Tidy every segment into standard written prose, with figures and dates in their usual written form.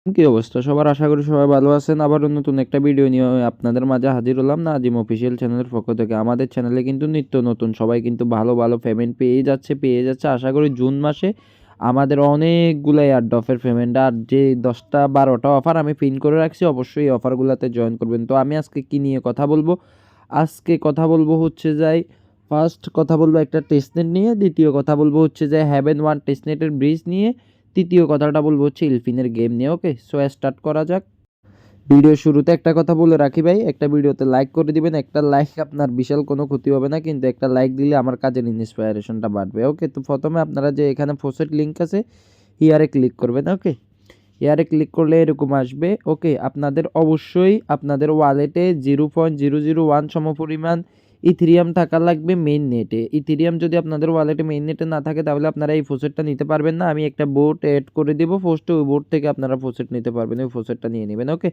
কি অবস্থা সবার? আশা করি সবাই ভালো আছেন। আবারও নতুন একটা ভিডিও নিয়ে আপনাদের মাঝে হাজির হলাম নাজিম অফিসিয়াল চ্যানেলের পক্ষ থেকে। আমাদের চ্যানেলে কিন্তু নিত্য নতুন সবাই কিন্তু ভালো ভালো পেমেন্ট পেয়ে যাচ্ছে। আশা করি জুন মাসে আমাদের অনেকগুলো এয়ারড্রপের পেমেন্ট আর যে 10টা 12টা অফার আমি পিন করে রাখছি, অবশ্যই এই অফারগুলোতে জয়েন করবেন। তো আমি আজকে কি নিয়ে কথা বলবো? আজকে কথা বলবো হচ্ছে যাই ফার্স্ট কথা বলবো একটা টেস্টনেট নিয়ে, দ্বিতীয় কথা বলবো হচ্ছে যে হ্যাভেন ওয়ান টেস্টনেটের ব্রিজ নিয়ে, তৃতীয় কথাটা বলবো হচ্ছে ইলফিনের গেম নিয়ে। ওকে, সো স্টার্ট করা যাক। ভিডিও শুরুতে একটা কথা বলে রাখি ভাই, একটা ভিডিওতে লাইক করে দিবেন। একটা লাইক আপনার বিশাল কোনো ক্ষতি হবে না, কিন্তু একটা লাইক দিলে আমার কাজের ইন্সপায়ারেশনটা বাড়বে। ওকে, তো প্রথমে আপনারা যে এখানে ফোসেট লিঙ্ক আছে হিয়ারে ক্লিক করবেন। ওকে, হিয়ারে ক্লিক করলে এরকম আসবে। ওকে, আপনাদের অবশ্যই আপনাদের ওয়ালেটে 0.001 সমপরিমাণ ইথেরিয়াম থাকা লাগবে মেইন নেটে। ইথেরিয়াম যদি আপনাদের ওয়ালেটে মেইন নেটে না থাকে তাহলে আপনারা এই ফোসেটটা নিতে পারবেন না। আমি একটা বোট অ্যাড করে দিব পোস্টে, ওই বোট থেকে আপনারা ফোসেট নিতে পারবেন, ওই ফোসেটটা নিয়ে নেবেন। ওকে,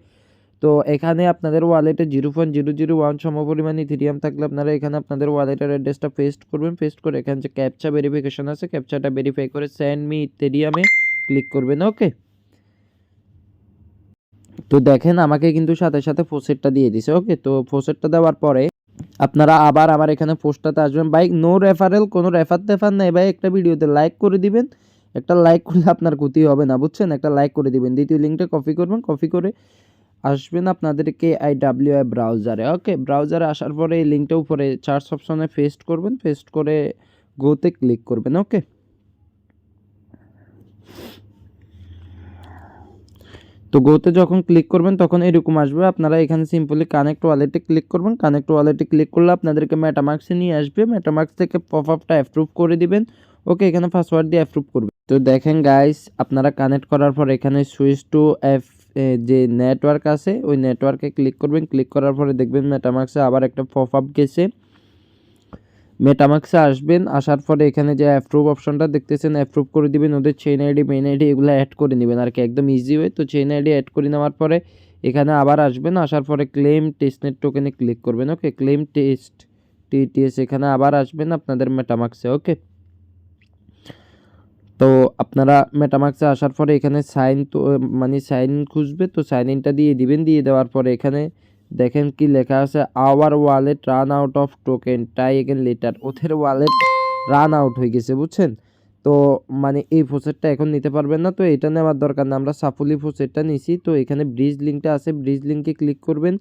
তো এখানে আপনাদের ওয়ালেটে 0.001 সমপরিমাণ ইথেরিয়াম থাকলে আপনারা এখানে আপনাদের ওয়ালেটের অ্যাড্রেসটা পেস্ট করবেন। পেস্ট করে এখানে যে ক্যাপচা ভেরিফিকেশন আছে, ক্যাপচাটা ভেরিফাই করে সেন্ড মি ইথেরিয়ামে ক্লিক করবেন। ওকে, তো দেখেন আমাকে কিন্তু সাথে সাথে ফোসেটটা দিয়ে দিছে। ওকে, তো ফোসেটটা দেওয়ার পরে আপনারা আবার আমার এখানে পোস্টটাতে আসবেন। ভাই নো রেফারেল, কোনো রেফার নেই ভাই। একটা ভিডিওতে লাইক করে দিবেন, একটা লাইক করলে আপনার ক্ষতি হবে না, বুঝছেন? একটা লাইক করে দিবেন। দ্বিতীয় লিঙ্কটা কপি করবেন, কপি করে আসবেন আপনাদেরকে আইডাব্লিউআই ব্রাউজারে। ওকে, ব্রাউজারে আসার পরে এই লিঙ্কটা উপরে সার্চ অপশনে পেস্ট করবেন, পেস্ট করে গোতে ক্লিক করবেন। ওকে, তো গোতে যখন ক্লিক করবেন তখন এরকম আসবে। আপনারা এখানে সিম্পলি কানেক্ট ওয়ালেটে ক্লিক করবেন। কানেক্ট ওয়ালেটে ক্লিক করলে আপনাদেরকে মেটামার্কসে নিয়ে আসবে। মেটামার্কস থেকে পপ আপটা অ্যাপ্রুভ করে দিবেন। ওকে, এখানে পাসওয়ার্ড দিয়ে অ্যাপ্রুভ করবেন। তো দেখেন গাইস, আপনারা কানেক্ট করার পর এখানে সুইচ টু এফ যে নেটওয়ার্ক আছে ওই নেটওয়ার্কে ক্লিক করবেন। ক্লিক করার পরে দেখবেন মেটামার্কসে আবার একটা পপ আপ গেছে। মেটামার্কসে আসবেন, আসার পরে এখানে যে অ্যাপ্রুভ অপশনটা দেখতেছেন অ্যাপ্রুভ করে দিবেন। ওদের চেইন আইডি মেইন আইডি এগুলো অ্যাড করে নেবেন আর কি, একদম ইজি ওয়ে। তো চেইন আইডি অ্যাড করে নেওয়ার পরে এখানে আবার আসবেন, আসার পরে ক্লেম টেস্টনেট টোকেনে ক্লিক করবেন। ওকে, ক্লেম টেস্ট টিটিএস এখানে আবার আসবেন আপনাদের মেটামার্কসে। ওকে, তো আপনারা মেটামার্কসে আসার পরে এখানে সাইন, তো মানে সাইন খুঁজবে, তো সাইন ইনটা দিয়ে দিবেন। দিয়ে দেওয়ার পরে এখানে দেখেন কি লেখা আছে, our wallet ran out of token try again later. ওদের ওয়ালেট রান আউট হয়ে গেছে, বুঝছেন? তো মানে এই ফোসেটটা এখন নিতে পারবেন না, তো এটা নেওয়ার দরকার না, আমরা সাফুলি ফোসেটটা নিছি। তো এখানে ব্রিজ লিঙ্কটা আছে, ব্রিজ লিঙ্কে ক্লিক করবেন।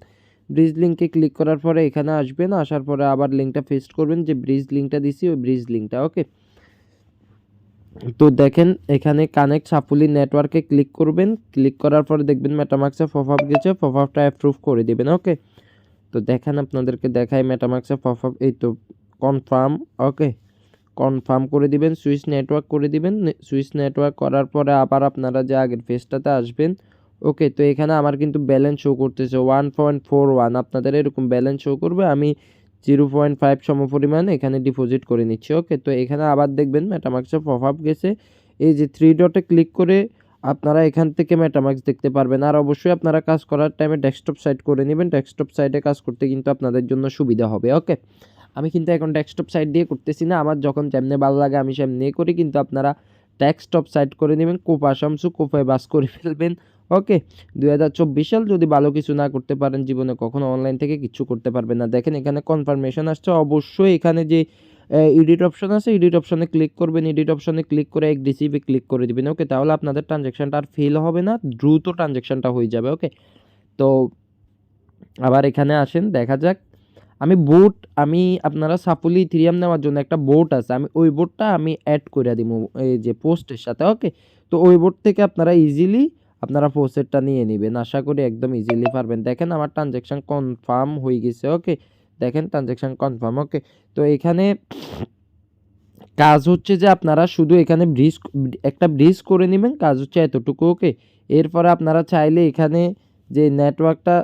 ব্রিজ লিঙ্কে ক্লিক করার পরে এখানে আসবেন, আসার পরে আবার লিঙ্কটা পেস্ট করবেন, যে ব্রিজ লিঙ্কটা দিছি ওই ব্রিজ লিঙ্কটা। ওকে, তো দেখেন এখানে কানেক্ট সাফুলি নেটওয়ার্কে ক্লিক করবেন। ক্লিক করার পরে দেখবেন মেটামার্কসে পপ আপ গেছে, পপ আপটা অ্যাপ্রুভ করে দিবেন। ওকে, তো দেখেন আপনাদেরকে দেখাই মেটামার্কসে পপ আপ, এই তো কনফার্ম। ওকে, কনফার্ম করে দিবেন, সুইচ নেটওয়ার্ক করে দিবেন। সুইচ নেটওয়ার্ক করার পরে আবার আপনারা যে আগের পেজটাতে আসবেন। ওকে, তো এখানে আমার কিন্তু ব্যালেন্স শো করতেছে 1.41, আপনাদের এরকম ব্যালেন্স শো করবে। আমি 0.5 সমপরিমাণ এখানে ডিপোজিট করে নিচ্ছি। ওকে, তো এখানে আবার দেখবেন মেটামার্কসে পপ আপ গেছে, এই যে 3 ডটে ক্লিক করে আপনারা এখান থেকে মেটামার্কস দেখতে পারবেন। আর অবশ্যই আপনারা কাজ করার টাইমে ডেস্কটপ সাইড করে নেবেন, ডেস্কটপ সাইডে কাজ করতে কিন্তু আপনাদের জন্য সুবিধা হবে। ওকে, আমি কিন্তু এখন ডেস্কটপ সাইড দিয়ে করতেছি না, আমার যখন যেমনি ভালো লাগে আমি সেমনি করি, কিন্তু আপনারা ডেস্কটপ সাইড করে নেবেন। কোপা শামসু কোপায় বাস করে ফেলবেন। ওকে, 2024 সাল, যদি ভালো কিছু না করতে পারেন জীবনে কখনো অনলাইন থেকে কিছু করতে পারবেন না। দেখেন এখানে কনফার্মেশন আসছে, অবশ্যই এখানে যে এডিট অপশন আছে এডিট অপশনে ক্লিক করবেন। এডিট অপশনে ক্লিক করে এক রিসিভে ক্লিক করে দিবেন। ওকে, তাহলে আপনাদের ট্রানজ্যাকশনটা আর ফেল হবে না, দ্রুত ট্রানজ্যাকশনটা হয়ে যাবে। ওকে, তো আবার এখানে আসেন, দেখা যাক। আমি আপনারা সাফুলি ইথেরিয়াম নেওয়ার জন্য একটা বোট আছে, আমি ওই বোটটা আমি অ্যাড করে দিব এই যে পোস্টের সাথে। ওকে, তো ওই বোট থেকে আপনারা ইজিলি আপনারা পোস্টেরটা নিয়ে নেবেন, আশা করি একদম ইজিলি পারবেন। দেখেন আমার ট্রানজ্যাকশন কনফার্ম হয়ে গেছে। ওকে, দেখেন ট্রানজ্যাকশন কনফার্ম। ওকে, তো এখানে কাজ হচ্ছে যে আপনারা শুধু এখানে একটা ব্রিজ করে নেবেন, কাজ হচ্ছে এতটুকু। ওকে, এরপরে আপনারা চাইলে এখানে যে নেটওয়ার্কটা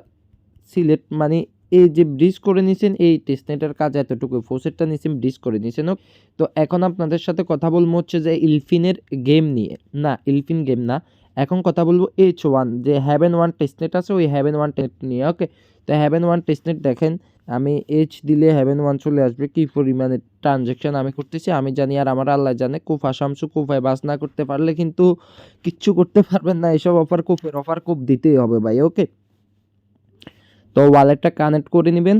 সিলেক্ট, মানে এই যে ব্রিজ করে নিছেন, এই টেস্টনেটের কাজ এতটুকু, ফোসেটটা নিছেন ব্রিজ করে নিছেন। তো এখন আপনাদের সাথে কথা বলবো হচ্ছে যে ইলফিনের গেম নিয়ে, না ইলফিন গেম না, এখন কথা বলবো H1 যে হ্যাভেন 1 টেস্টনেট আছে ওই হ্যাভেন 1 টেস্টনেট নিয়ে। ওকে, তো হ্যাভেন 1 টেস্টনেট দেখেন আমি দিলে হ্যাভেন 1 চলে আসবে। কি পরিমাণে ট্রানজ্যাকশন আমি করতেছি আমি জানি আর আমার আল্লাহ জানে। কুফা শামসু কুফায় বাস না করতে পারলে কিন্তু কিচ্ছু করতে পারবেন না। এসব অফার কুফ দিতেই হবে ভাই। ওকে, তো ওয়ালেটটা কানেক্ট করে নেবেন,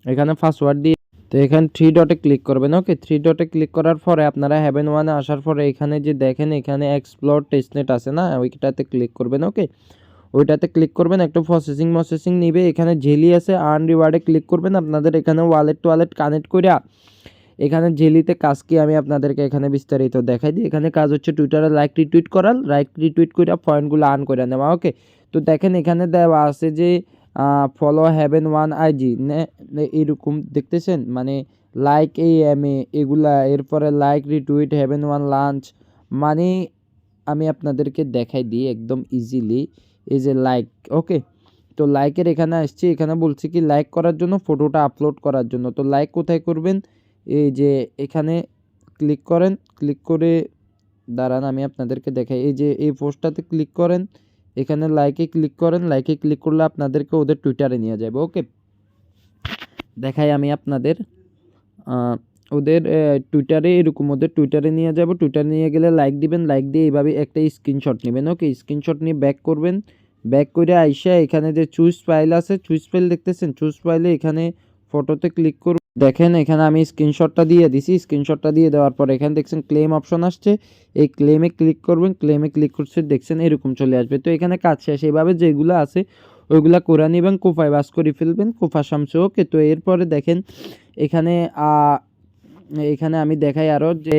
এখানে পাসওয়ার্ড দিয়ে তো এখানে 3 ডটে ক্লিক করবেন। ওকে, 3 ডটে ক্লিক করার পরে আপনারা হ্যাভেন 1 এ আসার পরে এখানে যে দেখেন এখানে এক্সপ্লোর টেস্টনেট আছে না, ওইটাতে ক্লিক করবেন। ওকে, ওইটাতে ক্লিক করবেন, একটু প্রসেসিং নিবে। এখানে জেলি আছে, আর্ন রিওয়ার্ডে ক্লিক করবেন। আপনাদের এখানে ওয়ালেট কানেক্ট কইরা এখানে জেলিতে কাজ কি আমি আপনাদেরকে এখানে বিস্তারিত দেখাই দিই। এখানে কাজ হচ্ছে টুইটারে লাইক রিটুইট কইরা পয়েন্টগুলো আর্ন করে নেওয়া। ওকে, তো দেখেন এখানে দেওয়া আছে যে ফলো হ্যাভেন 1 আইজি এরকম দেখতেছেন, মানে লাইক এগুলা, এরপরে লাইক রিটুইট হ্যাভেন 1 লাঞ্চ। মানে আমি আপনাদেরকে দেখাই দিই একদম ইজিলি। এই যে লাইক, ওকে, তো লাইকের এখানে আসছি, এখানে বলছি কি লাইক করার জন্য, ফটোটা আপলোড করার জন্য। তো লাইক কোথায় করবেন, এই যে এখানে ক্লিক করেন, ক্লিক করে দাঁড়ান আমি আপনাদেরকে দেখাই। এই যে এই পোস্টটাতে ক্লিক করেন, এখানে লাইকে ক্লিক করেন, লাইকে ক্লিক করলে আপনাদেরকে ওদের টুইটারে নিয়ে যাবে। ওকে, দেখাই আমি আপনাদের ওদের টুইটারে, এরকম ওদের টুইটারে নিয়ে যাব। টুইটারে নিয়ে গেলে লাইক দিবেন, লাইক দিয়ে এইভাবে একটা স্ক্রিনশট নেবেন। ওকে, স্ক্রিনশট নিয়ে ব্যাক করবেন, ব্যাক করে আইসা এখানে যে চুজ ফাইল আছে, চুজ ফাইল দেখতেছেন, চুজ ফাইলে এখানে ফটোতে ক্লিক করুন। দেখেন এখানে আমি স্ক্রিনশটটা দিয়ে দিছি, স্ক্রিনশটটা দিয়ে দেওয়ার পর এখানে দেখছেন ক্লেম অপশন আসছে, এই ক্লেমে ক্লিক করবেন। ক্লেমে ক্লিক করছে দেখছেন এরকম চলে আসবে। তো এখানে কাজ শেষ, এইভাবে যেগুলো আছে ওইগুলা করে নেবেন, কোফায় বাস করে ফেলবেন, কোফা শামসু। ওকে, তো এরপরে দেখেন এখানে এখানে আমি দেখাই আরও যে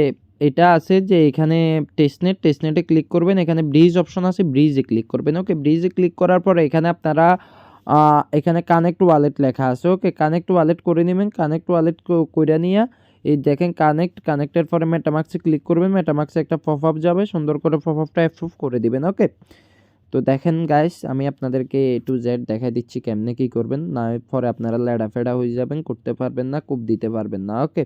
এটা আছে যে এখানে টেস্টনেটে ক্লিক করবেন, এখানে ব্রিজ অপশন আছে, ব্রিজে ক্লিক করবেন। ওকে, ব্রিজে ক্লিক করার পরে এখানে আপনারা এখানে কানেক্ট ওয়ালেট লেখা আছে। ওকে, কানেক্ট ওয়ালেট করে নেবেন, কানেক্ট ওয়ালেট করে নিয়ে এই দেখেন কানেক্টের পরে মেটামাক্সে ক্লিক করবেন, মেটামাক্সে একটা পপ আপ যাবে, সুন্দর করে পপ আপটা অ্যাপ্রুভ করে দিবেন। ওকে, তো দেখেন গাইস আমি আপনাদেরকে A to Z দেখাই দিচ্ছি কেমনে কী করবেন, না পরে আপনারা ল্যাডা ফেডা হয়ে যাবেন, করতে পারবেন না, কূপ দিতে পারবেন না। ওকে,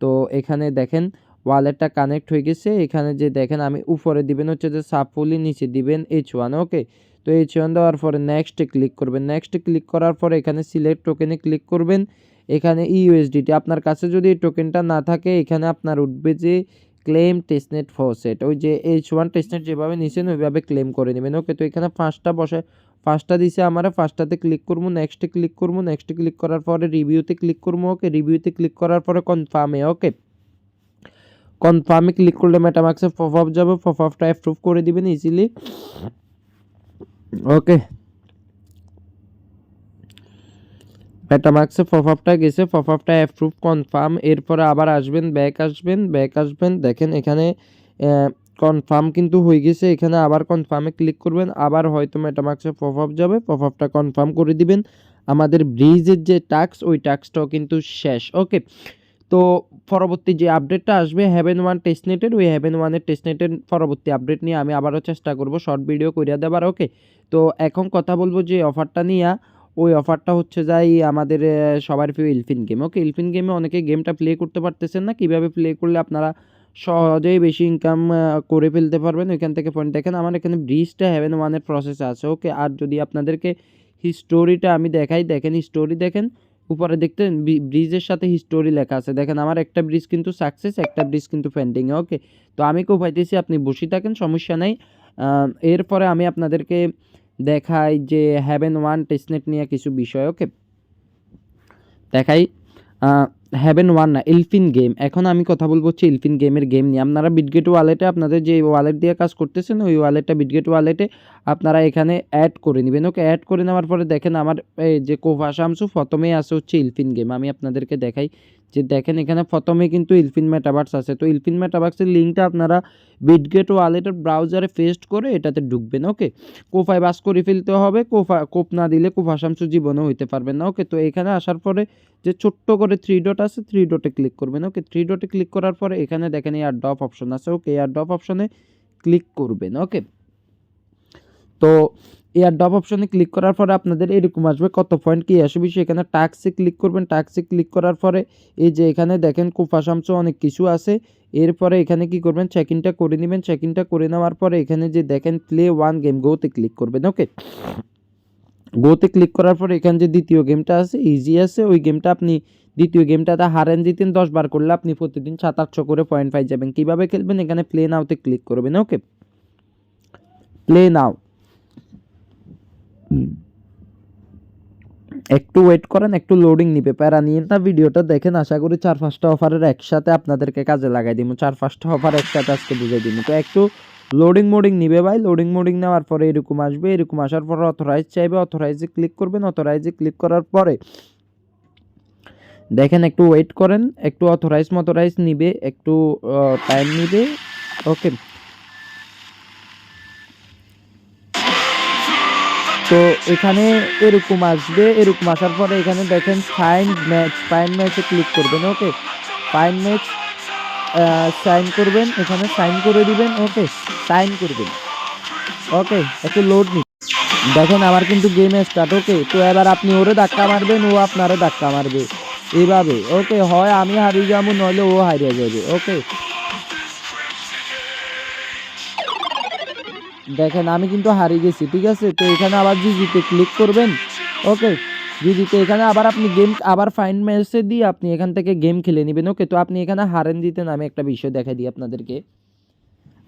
তো এখানে দেখেন ওয়ালেটটা কানেক্ট হয়ে গেছে। এখানে যে দেখেন আমি উপরে দিবেন হচ্ছে যে সাপোলি, নিচে দিবেন H1। ওকে, তো H1 দেওয়ার পরে নেক্সটে ক্লিক করবেন, নেক্সটে ক্লিক করার পরে এখানে সিলেক্ট টোকেনে ক্লিক করবেন। এখানে ইউএসডিটি আপনার কাছে যদি এই টোকেনটা না থাকে এখানে আপনার উঠবে যে ক্লেম টেস্টনেট ফরসেট, ওই যে H1 টেস্টনেট যেভাবে নিছেন ওইভাবে ক্লেম করে নেবেন। ওকে, তো এখানে 5টা দিছে আমার, 5টাতে ক্লিক করবো, নেক্সটে ক্লিক করবো, নেক্সটে ক্লিক করার পরে রিভিউতে ক্লিক করবো। ওকে, রিভিউতে ক্লিক করার পরে কনফার্মে। ওকে, কনফার্মে ক্লিক করলে মেটামাক্সে পপ আপ যাবে, পপ আপটা অ্যাপ্রুভ করে দিবেন ইজিলি। ওকে, মেটামাক্সে পপ আপটা গেছে, পপ আপটা অ্যাপ্রুভ কনফার্ম। এরপরে আবার আসবেন, ব্যাক আসবেন, দেখেন এখানে কনফার্ম কিন্তু হয়ে গেছে। এখানে আবার কনফার্মে ক্লিক করবেন, আবার হয়তো মেটামাক্সে পপ আপ যাবে, পপ আপটা কনফার্ম করে দিবেন। আমাদের ব্রিজের যে টাস্ক ওই টাস্কটাও কিন্তু শেষ। ওকে, তো পরবর্তী যে আপডেটটা আসবে হ্যাভেন 1 টেস্টনেটের, ওই হ্যাভেন 1-এর টেস্টনেটের পরবর্তী আপডেট নিয়ে আমি আবারও চেষ্টা করব শর্ট ভিডিও কইরা দেবার। ওকে, তো এখন কথা বলবো যে অফারটা নিয়ে, ওই অফারটা হচ্ছে যাই আমাদের সবার প্রিয় ইলফিন গেম। ওকে, ইলফিন গেমে অনেকে গেমটা প্লে করতে পারতেছেন না, কিভাবে প্লে করলে আপনারা সহজেই বেশি ইনকাম করে ফেলতে পারবেন ওইখান থেকে পয়েন্ট দেখেন। আমার এখানে ব্রিজটা হ্যাভেন 1-এর প্রসেসে আছে। ওকে, আর যদি আপনাদেরকে হিস্টোরিটা আমি দেখাই, দেখেন হিস্টোরি দেখেন উপরে দেখতে ব্রিজের সাথে হিস্টোরি লেখা আছে। দেখেন আমার একটা ব্রিজ কিন্তু সাকসেস, একটা ব্রিজ কিন্তু পেন্ডিং। ওকে, তো আমি কেউ পাইতেছি, আপনি বসে থাকেন, সমস্যা নেই। এরপরে আমি আপনাদেরকে দেখাই যে হ্যাভেন 1 টেস্টনেট নিয়ে কিছু বিষয়। ওকে, দেখাই হ্যাভেন 1 না, ইলফিন গেম। এখন আমি কথা বলবো হচ্ছে ইলফিন গেমের গেম নিয়ে। আপনারা বিটগেট ওয়ালেটে আপনাদের যে ওয়ালেট দিয়ে কাজ করতেছেন ওই ওয়ালেটটা বিটগেট ওয়ালেটে আপনারা এখানে অ্যাড করে নেবেন। ওকে, অ্যাড করে নেওয়ার পরে দেখেন আমার এই যে কোফা শামসু প্রথমেই আছে হচ্ছে ইলফিন গেম। আমি আপনাদেরকে দেখাই যে দেখেন এখানে প্রথমে কিন্তু ইলফিন মেটাভার্স আছে। তো ইলফিন মেটাভার্সের লিঙ্কটা আপনারা বিটগেট ওয়ালেটের ব্রাউজারে পেস্ট করে এটাতে ঢুকবেন। ওকে, কোফায় বাস করে ফেলতে হবে, কোপ না দিলে কোফা শামসু জীবনেও হইতে পারবেন না। ওকে, তো এখানে আসার পরে যে ছোট্ট করে 3 ডট আছে, 3 ডটে ক্লিক করবেন। ওকে, 3 ডটে ক্লিক করার পরে এখানে দেখেন এয়ার ড্রপ অপশন আছে। ওকে, এয়ার ড্রপ অপশনে ক্লিক করবেন। ওকে, তো এয়ার ড্রপ অপশনে ক্লিক করার পরে আপনাদের এরকম আসবে কত পয়েন্ট কি আসবে, এখানে টাস্কে ক্লিক করবেন। টাস্কে ক্লিক করার পরে এই যে এখানে দেখেন কুফা শামসু অনেক কিছু আছে। এরপরে এখানে কি করবেন, চেক ইনটা করে নেবেন। চেক ইনটা করে নেওয়ার পরে এখানে যে দেখেন প্লে ওয়ান গেম, গোতে ক্লিক করবেন। ওকে, গোতে ক্লিক করার পরে এখানে যে দ্বিতীয় গেমটা আছে ইজি আছে, ওই গেমটা আপনি দ্বিতীয় গেমটাতে হারেন জিতেন 10 বার করলে আপনি প্রতিদিন 700-800 করে পয়েন্ট পাই যাবেন। কিভাবে খেলবেন, এখানে প্লে নাওতে ক্লিক করবেন। ওকে, প্লে নাও, একটু ওয়েট করেন, একটু লোডিং নিবে, প্যারা নিয়ে না, ভিডিওটা দেখেন। আশা করি 4-5টা অফারের একসাথে আপনাদেরকে কাজে লাগাই দিব, 4-5টা অফার একসাথে আজকে বুঝাই দিব। তো একটু লোডিং নিবে ভাই। লোডিং নেওয়ার পরে এরকম আসবে। এরকম আসার পরে অথরাইজ চাইবে, অথরাইজে ক্লিক করবেন। অথরাইজে ক্লিক করার পরে দেখেন একটু ওয়েট করেন, একটু অথরাইজ নিবে, একটু টাইম নিবে। ওকে, তো এখানে এরকম আসবে। এরকম আসার পরে এখানে দেখেন ফাইন্ড ম্যাচে ক্লিক করবেন। ওকে, ফাইন্ড ম্যাচ সাইন করবেন, এখানে সাইন করে দিবেন। ওকে, সাইন করবেন। ওকে, একটু লোড নি, দেখেন আমার কিন্তু গেম স্টার্ট। ওকে, তো এবার আপনি ওরে ধাক্কা মারবেন, ও আপনারে ধাক্কা মারবে এইভাবে। ওকে, হয় আমি হারিয়ে যাবো, নইলে ও হারিয়ে যাবে। ওকে, দেখেন আমি কিন্তু হারিয়ে গেছি, ঠিক আছে। তো এখানে আবার জিজিতে ক্লিক করবেন। ওকে, জিজিতে এখানে আবার আপনি গেম আবার ফাইন্ড ম্যাচে দিয়ে আপনি এখান থেকে গেম খেলে নেবেন। ওকে, তো আপনি এখানে হারেন জিতেন, আমি একটা বিষয় দেখা দিই আপনাদেরকে।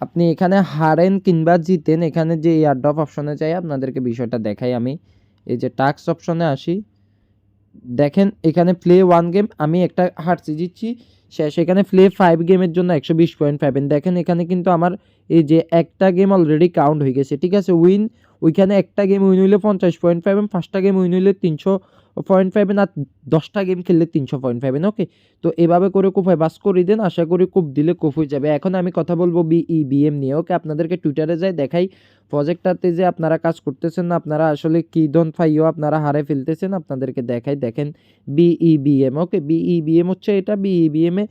আপনি এখানে হারেন কিংবা জিতেন, এখানে যে এয়ারড্রপ অপশনে যাই আপনাদেরকে বিষয়টা দেখাই আমি। এই যে টাস্ক অপশনে আসি, দেখেন এখানে প্লে ওয়ান গেম আমি একটা হারছি জিতছি শেষ। এখানে প্লে 5 গেমের জন্য 120 পয়েন্ট পাবেন। দেখেন এখানে কিন্তু আমার এই যে একটা গেম অলরেডি কাউন্ট হয়ে গেছে, ঠিক আছে। ওইখানে একটা গেম উইন হইলে 50 পয়েন্ট পাবেন, 5টা গেম উইন হইলে 300 পয়েন্ট পাবেন, আর 10টা গেম খেললে 300 পয়েন্ট পাবেন। ওকে, তো এভাবে করে কোফায় বাস করে দেন, আশা করি কোপ দিলে কোপ হয়ে যাবে। এখন আমি কথা বলবো বিএম নিয়ে। ওকে, আপনাদেরকে টুইটারে যাই দেখাই প্রজেক্টটাতে যে আপনারা কাজ করতেছেন না, আপনারা আসলে কি ধন ফাইও আপনারা হারে ফেলতেছেন, আপনাদেরকে দেখাই। দেখেন বিইবিএম। ওকে, বিইবিএম হচ্ছে এটা। বিইবিএম এ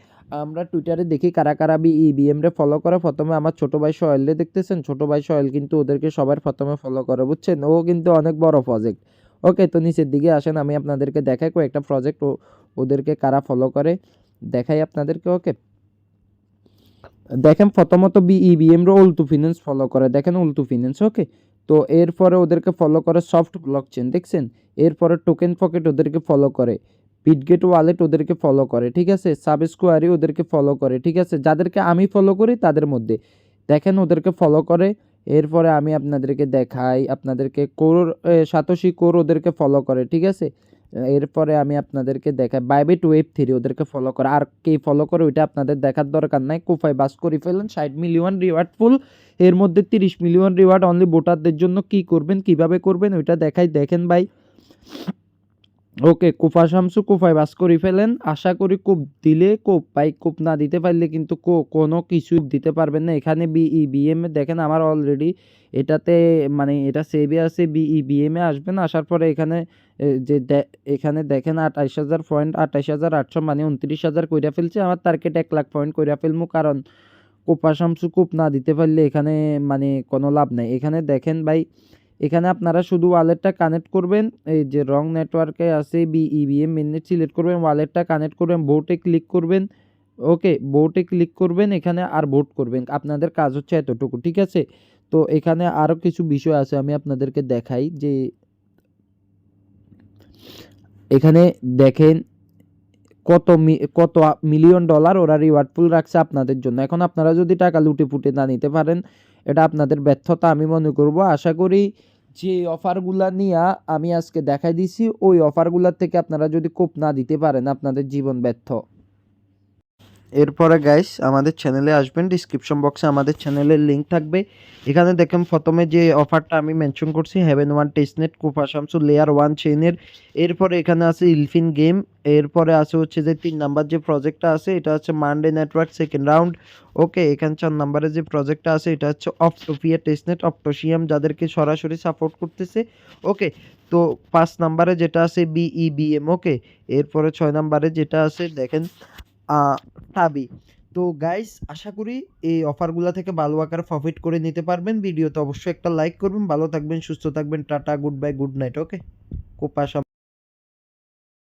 আমরা টুইটারে দেখি কারা কারা বিইবিএম রে ফলো করে। প্রথমে আমার ছোট ভাই সোহেল রে দেখতেছেন, ছোট ভাই সোহেল কিন্তু ওদেরকে সবার প্রথমে ফলো করে, বুঝছেন। ও কিন্তু অনেক বড় প্রজেক্ট। ওকে, তো নিচের দিকে আসেন, আমি আপনাদেরকে দেখাই কয়েকটা প্রজেক্ট ওদেরকে কারা ফলো করে দেখাই আপনাদেরকে। ওকে, দেখেন প্রথমত বিইবিএম রে উল্টু ফিন্যান্স ফলো করে, দেখেন উল্টু ফিন্যান্স। ওকে, তো এরপরে ওদেরকে ফলো করে সফট ব্লকচেন, দেখছেন। এরপরে টোকেন পকেট ওদেরকে ফলো করে, বিটগেট ওয়ালেট ওদেরকে ফলো করে, ঠিক আছে। সাবস্কোয়ারি ওদেরকে ফলো করে, ঠিক আছে। যাদেরকে আমি ফলো করি তাদের মধ্যে দেখেন ওদেরকে ফলো করে। এরপরে আমি আপনাদেরকে দেখাই, আপনাদেরকে সাতোশি কোর ওদেরকে ফলো করে, ঠিক আছে। এরপরে আমি আপনাদেরকে দেখাই বাইবিট ওয়েব 3 ওদেরকে ফলো করে। আর কে ফলো করে ওইটা আপনাদের দেখার দরকার নাই। কোফায় বাস করে ফেলেন 60 মিলিয়ন রিওয়ার্ড ফুল, এর মধ্যে 30 মিলিয়ন রিওয়ার্ড অনলি ভোটারদের জন্য। কি করবেন, কিভাবে করবেন ওইটা দেখাই, দেখেন ভাই। ওকে, কুফা শামসু কুফায় বাস করে ফেলেন, আশা করি কোপ দিলে কোপ পাই, কোপ না দিতে পারলে কিন্তু কোনো কিছু দিতে পারবেন না। এখানে বিইবিএম এ দেখেন আমার অলরেডি এটাতে মানে এটা সেভে আছে। বিইবিএম এ আসবেন, আসার পরে এখানে এখানে দেখেন 28,000 পয়েন্ট, 28,800 মানে 29,000 কইরা ফেলছে। আমার টার্গেট 1 লাখ পয়েন্ট কইরা ফেলমু, কারণ কোপা শামসু কোপ না দিতে পারলে এখানে মানে কোনো লাভ নাই। এখানে দেখেন ভাই, এখানে আপনারা শুধু ওয়ালেটটা কানেক্ট করবেন, এই যে রং নেটওয়ার্কে আছে বিইবিএম মেননেট সিলেক্ট করবেন, ওয়ালেটটা কানেক্ট করবেন, ভোটে ক্লিক করবেন। ওকে, ভোটে ক্লিক করবেন এখানে আর ভোট করবেন, আপনাদের কাজ হচ্ছে এতটুকু, ঠিক আছে। তো এখানে আরও কিছু বিষয় আছে, আমি আপনাদেরকে দেখাই যে এখানে দেখেন কত মিলিয়ন ডলার ওরা রিওয়ার্ড পুল রাখছে আপনাদের জন্য। এখন আপনারা যদি টাকা লুটে ফুটে না নিতে পারেন, এটা আপনাদের ব্যর্থতা আমি মনে করব। আশা করি যে অফারগুলা নিয়ে আমি আজকে দেখাই দিছি, ওই অফারগুলোর থেকে আপনারা যদি কোপ না দিতে পারেন, আপনাদের জীবন ব্যর্থ। এরপরে গাইস আমাদের চ্যানেলে আসবেন, ডিসক্রিপশন বক্সে আমাদের চ্যানেলের লিঙ্ক থাকবে। এখানে দেখেন প্রথমে যে অফারটা আমি মেনশন করছি, হেভেন 1 টেস্টনেট কুফা শামসু লেয়ার 1 চেইনের। এরপরে এখানে আছে ইলফিন গেম। এরপরে আছে হচ্ছে যে 3 নাম্বার যে প্রজেক্টটা আছে এটা হচ্ছে মানডে নেটওয়ার্ক সেকেন্ড রাউন্ড। ওকে, এখানে 4 নাম্বারে যে প্রজেক্টটা আছে এটা হচ্ছে অপটোপিয়া টেস্টনেট অপটোসিয়াম, যাদেরকে সরাসরি সাপোর্ট করতেছে। ওকে, তো 5 নাম্বারে যেটা আছে বিইবিএম। ওকে, এরপরে 6 নাম্বারে যেটা আছে দেখেন টাবি। তো গাইস আশা করি এই অফারগুলা থেকে ভালো আকারে প্রফিট করে নিতে পারবেন। ভিডিওতে অবশ্যই একটা লাইক করবেন। ভালো থাকবেন, সুস্থ থাকবেন। Tata, good bye, good night. Okay? Copa